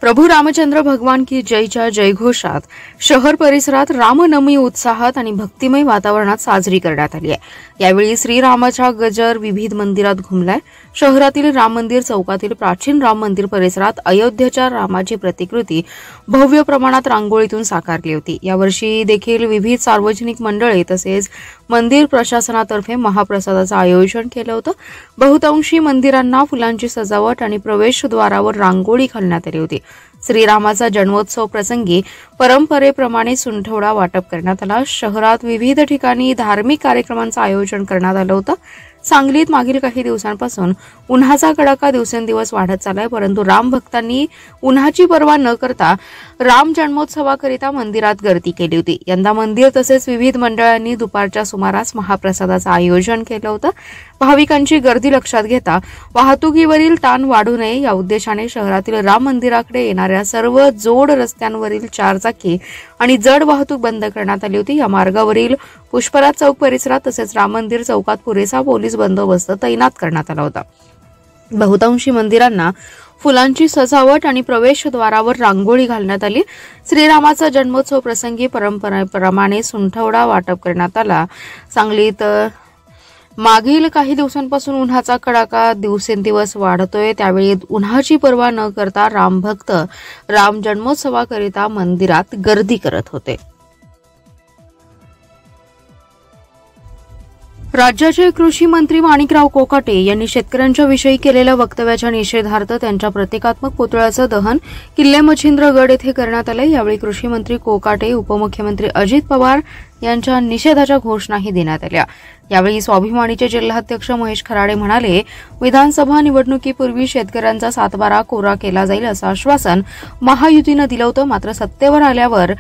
प्रभू रामचंद्र भगवान की जयच्या जयघोषात शहर परिसरात रामनवमी उत्साहात आणि भक्तिमय वातावरणात साजरी करण्यात आली आहे। यावेळी श्रीरामाचा गजर विविध मंदिरात घुमलाय। शहरातील राम मंदिर चौकातील प्राचीन राम मंदिर परिसरात अयोध्येच्या रामाची प्रतिकृती भव्य प्रमाणात रांगोळीतून साकारली होती। यावर्षी देखील विविध सार्वजनिक मंडळे तसेच मंदिर प्रशासनातर्फे महाप्रसादाचं आयोजन केलं होतं। बहुतांशी मंदिरांना फुलांची सजावट आणि प्रवेशद्वारावर रांगोळी घालण्यात आली होती। श्रीरामाचा जन्मोत्सव प्रसंगी परंपरेप्रमाणे सुंठवडा वाटप करण्यात आला। शहरात विविध ठिकाणी धार्मिक कार्यक्रमांचं आयोजन करण्यात आलं होतं। सांगलीत मागील काही दिवसांपासून उन्हाचा कडाका दिवसेंदिवस वाढत चाललाय, परंतु राम भक्तांनी उन्हाची पर्वा न करता राम जन्मोत्सवाकरिता मंदिरात गर्दी केली होती। यंदा मंदिर तसेच विविध मंडळांनी दुपारच्या सुमारास महाप्रसादाचं आयोजन केलं होतं। भाविकांची गर्दी लक्षात घेता वाहतुकीवरील ताण वाढू नये या उद्देशाने शहरातील राम मंदिराकडे येणाऱ्या सर्व जोड रस्त्यांवरील चारचाकी आणि जड वाहतूक बंद करण्यात आली होती। या मार्गावरील पुष्पराज चौक परिसरात तसेच राम मंदिर चौकात पुरेसा पोलीस बंदोबस्त तैनात करण्यात आला होता। बहुतांशी मंदिरांना फुलांची सजावट आणि प्रवेशद्वारावर रांगोळी घालण्यात आली। श्रीरामाचा जन्मोत्सव प्रसंगी परंपरेप्रमाणे सुंठवडा वाटप करण्यात आला। सांगलीत मागील काही दिवसांपासून उन्हाचा कडाका दिवसेंदिवस वाढतोय, त्यावेळी उन्हाची पर्वा न करता रामभक्त राम जन्मोत्सवाकरिता मंदिरात गर्दी करत होते। राज्याचे कृषी मंत्री माणिकराव कोकाटे यांनी शेतकऱ्यांच्या विषयी केलेल्या वक्तव्याच्या निषेधार्थ त्यांच्या प्रतिकात्मक पुतळ्याचं दहन किल्ले मच्छिंद्रगड येथे करण्यात आले। यावेळी कृषी मंत्री कोकाटे, उपमुख्यमंत्री अजित पवार यांच्या निषेधाच्या घोषणाही देण्यात आल्या। यावेळी स्वाभिमानीचे जिल्हाध्यक्ष महेश खराडे म्हणाले, विधानसभा निवडणुकीपूर्वी शेतकऱ्यांचा सातबारा कोरा केला जाईल असं आश्वासन महायुतीनं दिलं होतं, मात्र सत्तेवर आल्यावर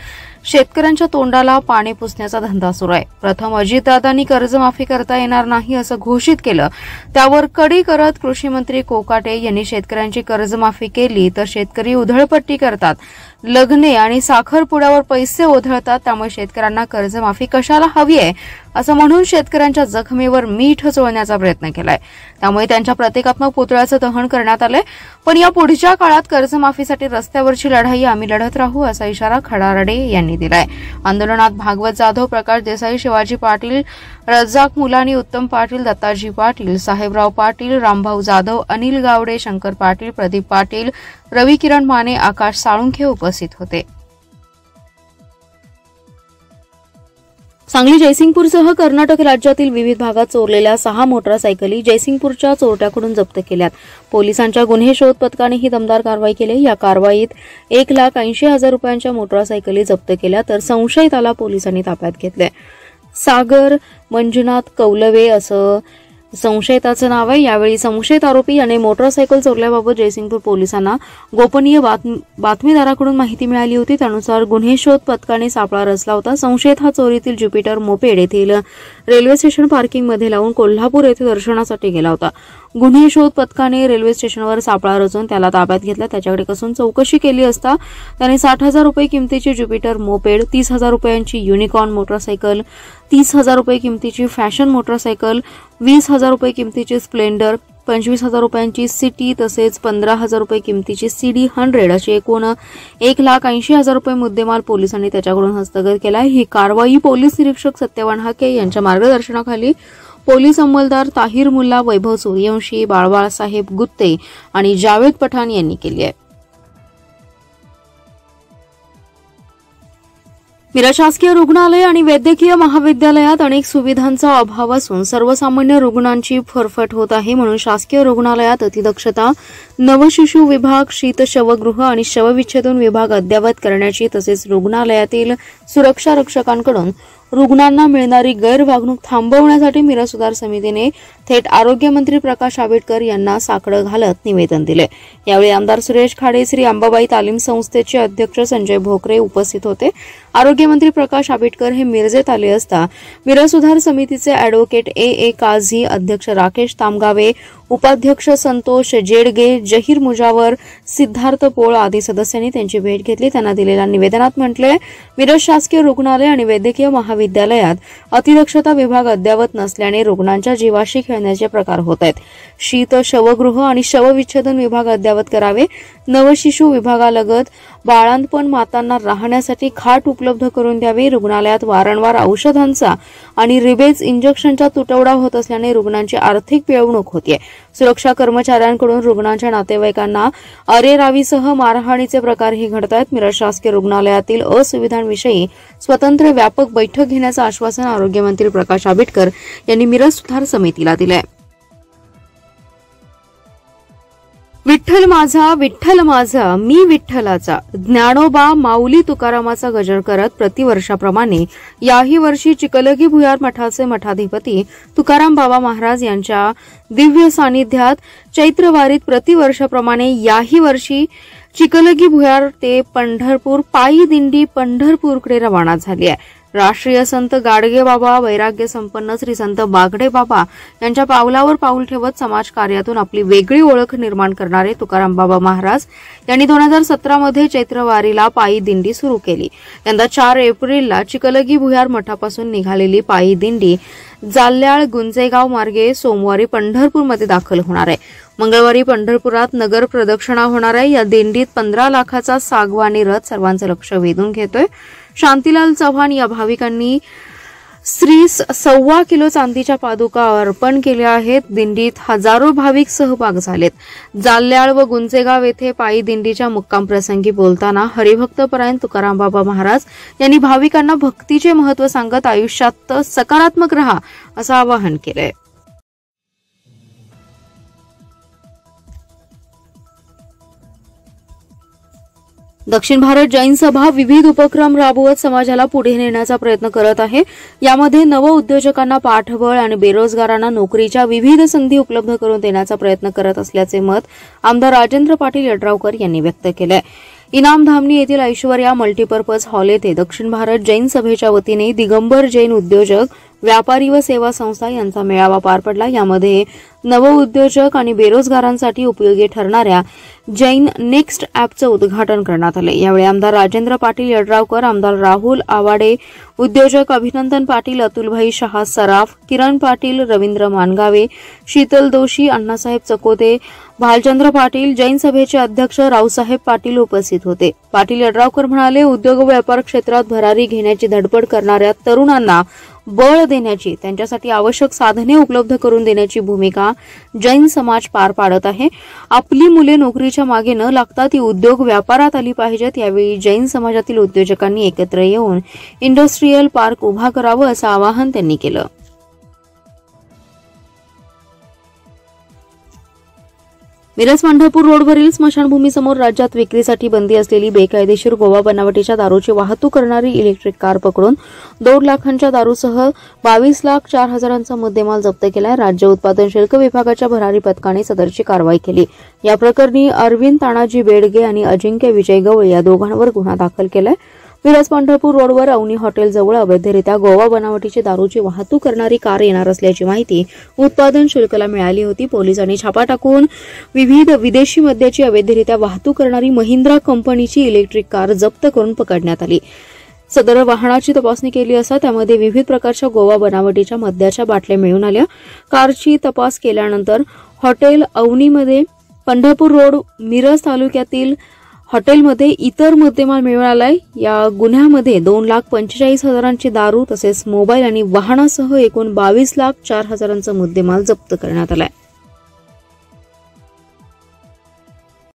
शेतकऱ्यांच्या तोंडाला पाणी पुसण्याचा धंदा सुरू आहे। प्रथम अजितदादांनी कर्जमाफी करता येणार नाही असं घोषित केलं, त्यावर कडी करत कृषी मंत्री कोकाटे यांनी शेतकऱ्यांची कर्जमाफी केली तर शेतकरी उधळपट्टी करतात, लग्ने आणि साखरपुड्यावर पैसे ओधळतात, त्यामुळे शेतकऱ्यांना कर्जमाफी कशाला हवी आहे असं म्हणून शेतकऱ्यांच्या जखमेवर मीठ चोळण्याचा प्रयत्न केलाय। त्यामुळे त्यांच्या प्रतिकात्मक पुतळ्याचं दहन करण्यात आलंय। पण या पुढच्या काळात कर्जमाफीसाठी रस्त्यावरची लढाई आम्ही लढत राहू असा इशारा खराडे यांनी दिलाय। आंदोलनात भागवत जाधव, प्रकाश देसाई, शिवाजी पाटील, रज्जाक मुलानी, उत्तम पाटील, दत्ताजी पाटील, साहेबराव पाटील, रामभाऊ जाधव, अनिल गावडे, शंकर पाटील, प्रदीप पाटील, रवी किरण माने, आकाश साळुंखे उपस्थित होते। सांगली जयसिंगपूरसह कर्नाटक राज्यातील विविध भागात चोरलेल्या 6 मोटारसायकली जयसिंगपूरच्या चोरट्याकडून जप्त केल्यात। पोलिसांच्या गुन्हे शोध पथकाने ही दमदार कारवाई केली। या कारवाईत 1,80,000 रुपयांच्या मोटारसायकली जप्त केल्या तर संशयिताला पोलिसांनी ताब्यात घेतले। सागर मंजुनाथ कौलवे असं संशयिताचं नाव आहे। यावेळी संशयित आरोपी याने मोटारसायकल चोरल्याबाबत जयसिंगपूर पोलिसांना गोपनीय बातमीदाराकडून माहिती मिळाली होती। त्यानुसार गुन्हे शोध पथकाने सापळा रचला होता। संशयित हा चोरीतील ज्युपिटर मोपेड येथील रेल्वे स्टेशन पार्किंगमध्ये लावून कोल्हापूर येथे दर्शनासाठी गेला होता। गुन्हे शोध पथकाने रेल्वे स्टेशनवर सापळा रचून त्याला ताब्यात घेतला। त्याच्याकडे कसून चौकशी केली असता त्याने 60,000 रुपये किमतीची ज्युपिटर मोपेड, 30,000 रुपयांची युनिकॉर्न मोटारसायकल, 30,000 रुपये किमतीची फॅशन मोटारसायकल, 20,000 रुपये किमतीची स्प्लेंडर, 25,000 रुपयांची सिटी तसेच 15,000 रुपये किमतीची CD 100 अशी एकूण 1,80,000 रुपये मुद्देमाल पोलिसांनी त्याच्याकडून हस्तगत केला। ही कारवाई पोलीस निरीक्षक सत्यवान हाके यांच्या मार्गदर्शनाखाली पोलीस अंमलदार ताहिर मुल्ला, वैभव सूर्यवंशी, बाळबाळासाहेब गुत्ते आणि जावेद पठाण यांनी केली आहे। मिरज शासकीय रुग्णालय आणि वैद्यकीय महाविद्यालयात अनेक सुविधांचा अभाव असून सर्वसामान्य रुग्णांची फरफट होत आहे, म्हणून शासकीय रुग्णालयात अतिदक्षता, नवशिशु विभाग, शीत शवगृह आणि शवविच्छेदन विभाग अद्ययावत करण्याची तसेच रुग्णालयातील सुरक्षा रक्षकांकडून रुग्णांना मिळणारी गैरवागणूक थांबवण्यासाठी मिरज सुधार समितीने थेट आरोग्यमंत्री प्रकाश आंबेडकर यांना साकडं घालत निवेदन दिले। यावेळी आमदार सुरेश खाडे, श्री अंबाबाई तालीम संस्थेचे अध्यक्ष संजय भोकरे उपस्थित होते। आरोग्यमंत्री प्रकाश आंबेडकर हे मिरजेत आले असता मिरज सुधार समितीचे अॅडव्होकेट ए काझी, अध्यक्ष राकेश तामगावे, उपाध्यक्ष संतोष जेडगे, जहीर मुजावर, सिद्धार्थ पोळ आदी सदस्यांनी त्यांची भेट घेतली। त्यांना दिलेल्या निवेदनात म्हटले, मिरज शासकीय रुग्णालय आणि वैद्यकीय महाविद्यालयात अतिदक्षता विभाग अद्ययावत नसल्याने रुग्णांच्या जीवाशी खेळण्याची करण्याचे प्रकार होत आहेत. शीत शवगृह आणि शवविच्छेदन विभाग अद्ययावत करावे. नवशिशु विभागालगत बाळंतपण मातांना राहण्यासाठी खाट उपलब्ध करून द्यावी. रुग्णालयात वारंवार औषधांचा आणि रिबेज इंजेक्शनचा तुटवडा होत असल्याने रुग्णांची आर्थिक पिळवणूक होते. सुरक्षा कर्मचाऱ्यांकडून रुग्णांच्या नातेवाईकांना अरेरावीसह मारहाणीचे प्रकारही घडत आहेत. मिरज शासकीय रुग्णालयातील असुविधांविषयी स्वतंत्र व्यापक बैठक घेण्याचं आश्वासन आरोग्यमंत्री प्रकाश आंबेडकर यांनी मिरज सुधार समितीला दिलं आहे. विठ्ठल माझा मी विठ्ठलाचा ज्ञानोबा माऊली तुकारामाचा गजर करत प्रतिवर्षाप्रमाणे याही वर्षी चिकलगी भुयार मठाचे मठाधिपती तुकाराम बाबा महाराज यांच्या दिव्य सानिध्यात चैत्रवारीत प्रतिवर्षाप्रमाणे याही वर्षी चिकलगी भुयार ते पंढरपूर पायी दिंडी पंढरपूरकडे रवाना झाली आहे. राष्ट्रीय संत गाडगे बाबा, वैराग्य संपन्न श्री संत बागडे बाबा यांच्या पावलावर पाऊल ठेवत समाजकार्यातून आपली वेगळी ओळख निर्माण करणारे तुकाराम बाबा महाराज यांनी 2017 मध्ये चैत्रवारीला पायी दिंडी सुरू केली. यंदा 4 एप्रिलला चिकलगी भुयार मठापासून निघालेली पायी दिंडी जाल्याळ गुंजेगाव मार्गे सोमवारी पंढरपूरमध्ये दाखल होणार आहे. मंगळवारी पंढरपुरात नगर प्रदक्षिणा होणार आहे. या दिंडीत 15 लाखाचा सागवानी रथ सर्वांचं लक्ष वेधून घेतोय. शांतीलाल चव्हाण या भाविकांनी 1.25 किलो चांदीच्या पादुका अर्पण केल्या आहेत. दिंडीत हजारो भाविक सहभाग झालेत. जाल्याळ व गुंजेगाव येथे पायी दिंडीच्या मुक्काम प्रसंगी बोलताना हरिभक्तपरायण तुकाराम बाबा महाराज यांनी भाविकांना भक्तीचे महत्त्व सांगत आयुष्यात सकारात्मक रहा असं आवाहन केलंय. दक्षिण भारत जैन सभा विविध उपक्रम राबवत समाजाला पुढे नेण्याचा प्रयत्न करत आहे. यामध्ये नवउद्योजकांना पाठबळ आणि बेरोजगारांना नोकरीच्या विविध संधी उपलब्ध करून देण्याचा प्रयत्न करत असल्याचे मत आमदार राजेंद्र पाटील यड्रावकर यांनी व्यक्त केले. इनामधामणी येथील ऐश्वर्या मल्टीपर्पज हॉल येथे दक्षिण भारत जैन सभेच्या वतीने दिगंबर जैन उद्योजक, व्यापारी व सेवा संस्था यांचा मेळावा पार पडला. यामध्ये नवउद्योजक आणि बेरोजगारांसाठी उपयोगी ठरणाऱ्या जैन नेक्स्ट अॅपचं उद्घाटन करण्यात आले. यावेळी आमदार राजेंद्र पाटील यड्रावकर, आमदार राहुल आवाडे, उद्योजक अभिनंदन पाटील, अतुलभाई शहा सराफ, किरण पाटील, रवींद्र मानगावे, शीतल दोशी, अण्णासाहेब चकोते, भालचंद्र पाटील, जैन सभेचे अध्यक्ष रावसाहेब पाटील उपस्थित होते. पाटील यड्रावकर म्हणाले, उद्योग व व्यापार क्षेत्रात भरारी घेण्याची धडपड करणाऱ्या तरुणांना बळ देण्याची, त्यांच्यासाठी आवश्यक साधने उपलब्ध करून देण्याची भूमिका जैन समाज पार पाडत आहे. आपली मुले नोकरीच्या मागे न लागता ती उद्योग व्यापारात आली पाहिजेत. यावेळी जैन समाजातील उद्योजकांनी एकत्र येऊन इंडस्ट्रियल पार्क उभा करावं असं आवाहन त्यांनी केलं. मिरज पंढरपूर रोडवरील स्मशानभूमीसमोर राज्यात विक्रीसाठी बंदी असलेली बेकायदेशीर गोवा बनावटीच्या दारूची वाहतूक करणारी इलेक्ट्रिक कार पकडून 2 लाखांच्या दारूसह 22,04,000चा मुद्देमाल जप्त केलाय. राज्य उत्पादन शुल्क विभागाच्या भरारी पथकाने सदरची कारवाई केली. या प्रकरणी अरविंद तानाजी बेडगे आणि अजिंक्य विजय गवळ या दोघांवर गुन्हा दाखल केलाय. मिरज पंढरपूर रोडवर अवनी हॉटेलजवळ अवैधरित्या गोवा बनावटीची दारूची वाहतूक करणारी कार येणार असल्याची माहिती उत्पादन शुल्कला मिळाली होती. पोलिसांनी छापा टाकून विविध विदेशी मद्याची अवैधरित्या वाहतूक करणारी महिंद्रा कंपनीची इलेक्ट्रिक कार जप्त करून पकडण्यात आली. सदर वाहनाची तपासणी केली असता त्यामध्ये विविध प्रकारच्या गोवा बनावटीच्या मद्याच्या बाटल्या मिळून आल्या. कारची तपास केल्यानंतर हॉटेल अवनीमध्ये पंढरपूर रोड मिरज तालुक्यातील हॉटेलमध्ये इतर मुद्देमाल मिळालाय. या गुन्ह्यामध्ये 2,45,000ची दारू तसेच मोबाईल आणि वाहनासह एकूण 22,04,000चा मुद्देमाल जप्त करण्यात आलाय.